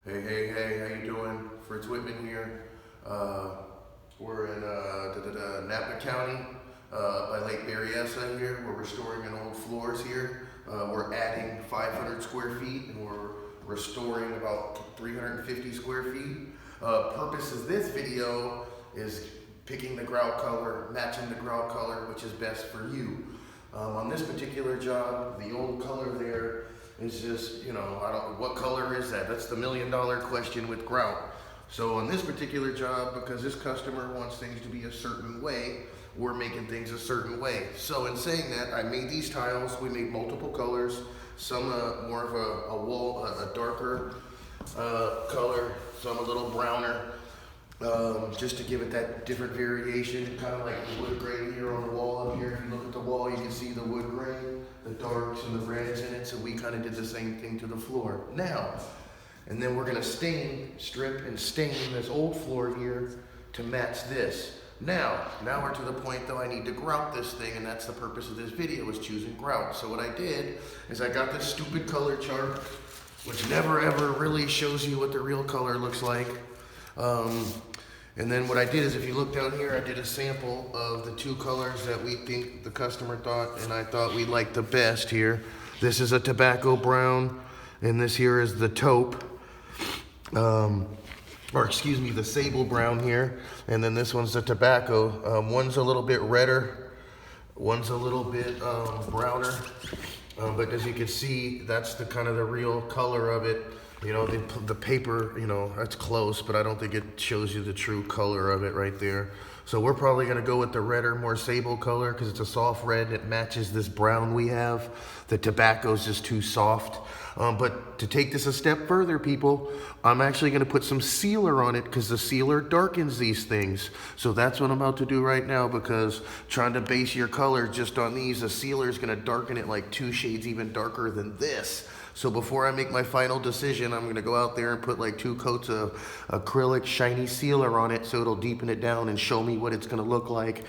Hey, how you doing? Fritz Whitman here. We're in Napa County by Lake Berryessa here. We're restoring an old floors here. We're adding 500 square feet and we're restoring about 350 square feet. Purpose of this video is picking the grout color, matching the grout color, which is best for you. On this particular job, the old color there is just, what color is that? That's the $1,000,000 question with grout. So on this particular job, because this customer wants things to be a certain way, we're making things a certain way. So in saying that, I made these tiles. We made multiple colors, some more of a darker color, some a little browner, just to give it that different variation, kind of like the wood grain here on the wall up here. If you look at the wall, you can see the wood grain, the darks and the reds in it. So we kind of did the same thing to the floor. Now, and then we're gonna strip and stain this old floor here to match this. Now we're to the point though I need to grout this thing, and that's the purpose of this video, is choosing grout. So what I did is I got this stupid color chart, which never ever really shows you what the real color looks like. And then what I did is, if you look down here, I did a sample of the two colors that we think the customer thought and I thought we liked the best here. This is a tobacco brown, and this here is the taupe, the sable brown here. And then this one's the tobacco. One's a little bit redder, one's a little bit browner. But as you can see, that's the kind of the real color of it. The paper, that's close, but I don't think it shows you the true color of it right there. So we're probably gonna go with the redder, more sable color, because it's a soft red. It matches this brown we have. The tobacco's just too soft. But to take this a step further, people, I'm actually gonna put some sealer on it, because the sealer darkens these things. So that's what I'm about to do right now, because trying to base your color just on these, the sealer is gonna darken it like 2 shades even darker than this. So before I make my final decision, I'm gonna go out there and put like 2 coats of acrylic shiny sealer on it, so it'll deepen it down and show me what it's gonna look like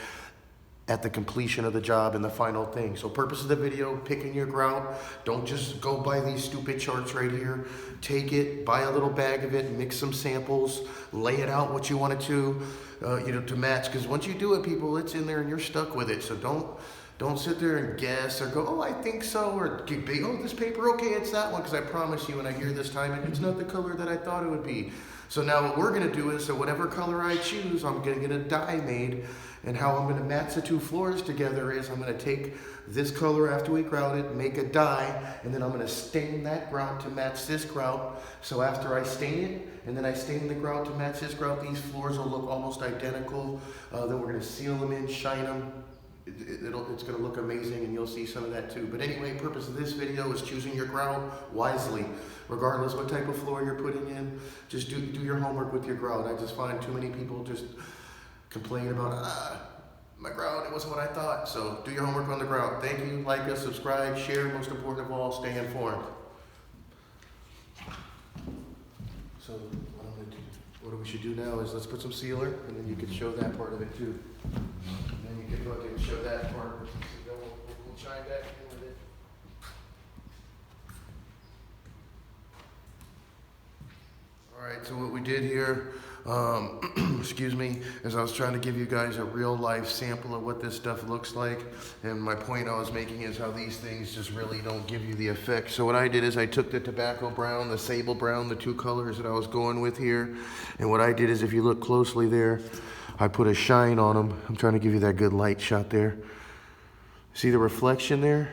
at the completion of the job and the final thing. So purpose of the video, picking your grout. Don't just go buy these stupid charts right here. Take it, buy a little bag of it, mix some samples, lay it out what you want it to match. Because once you do it, people, it's in there and you're stuck with it. So don't sit there and guess or go, oh, I think so, or oh, this paper, okay, it's that one, because I promise you, when I hear this time, it's not the color that I thought it would be. So now what we're gonna do is, so whatever color I choose, I'm gonna get a dye made, and how I'm gonna match the 2 floors together is I'm gonna take this color after we grout it, make a dye, and then I'm gonna stain that grout to match this grout. So after I stain it, and then I stain the grout to match this grout, these floors will look almost identical. Then we're gonna seal them in, shine them. It's going to look amazing, and you'll see some of that too. But anyway, purpose of this video is choosing your grout wisely. Regardless what type of floor you're putting in, just do your homework with your grout. I just find too many people just complain about, my grout, it wasn't what I thought. So do your homework on the grout. Thank you, like us, subscribe, share, most important of all, stay informed. So what we should do now is let's put some sealer, and then you can show that part of it too. And then you can go ahead and show that part. We'll chime back in with it. All right, so what we did here, excuse me, is I was trying to give you guys a real life sample of what this stuff looks like. And my point I was making is how these things just really don't give you the effect. So what I did is I took the tobacco brown, the sable brown, the 2 colors that I was going with here. And what I did is, if you look closely there, I put a shine on them. I'm trying to give you that good light shot there. See the reflection there?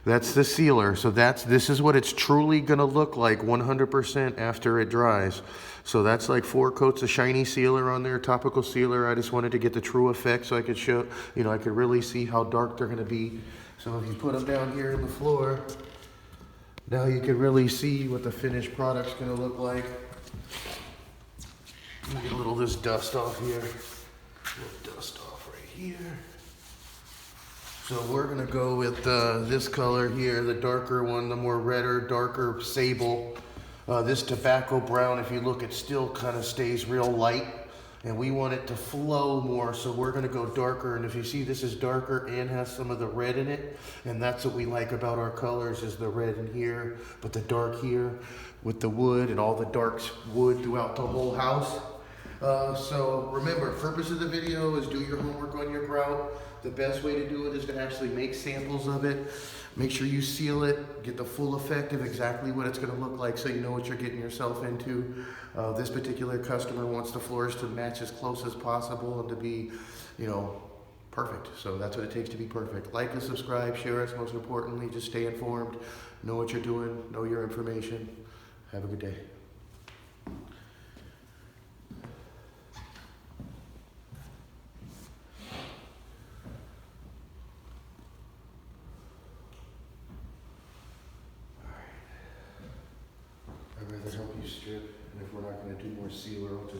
That's the sealer. So this is what it's truly gonna look like 100% after it dries. So that's like 4 coats of shiny sealer on there, topical sealer. I just wanted to get the true effect so I could show, I could really see how dark they're gonna be. So if you put them down here on the floor, now you can really see what the finished product's gonna look like. Let me get a little of this dust off here. A little dust off right here. So we're gonna go with this color here, the darker one, the more redder, darker sable. This tobacco brown, if you look, it still kind of stays real light. and we want it to flow more, so we're gonna go darker. And if you see, this is darker and has some of the red in it, and that's what we like about our colors, is the red in here, but the dark here with the wood and all the dark wood throughout the whole house. So remember, purpose of the video is do your homework on your grout. The best way to do it is to actually make samples of it. Make sure you seal it, get the full effect of exactly what it's going to look like, so you know what you're getting yourself into. This particular customer wants the floors to match as close as possible and to be, you know, perfect. So that's what it takes to be perfect. Like and subscribe, share us, most importantly, just stay informed, know what you're doing, know your information. Have a good day. I'd rather help you strip, and if we're not going to do more sealer, I'll just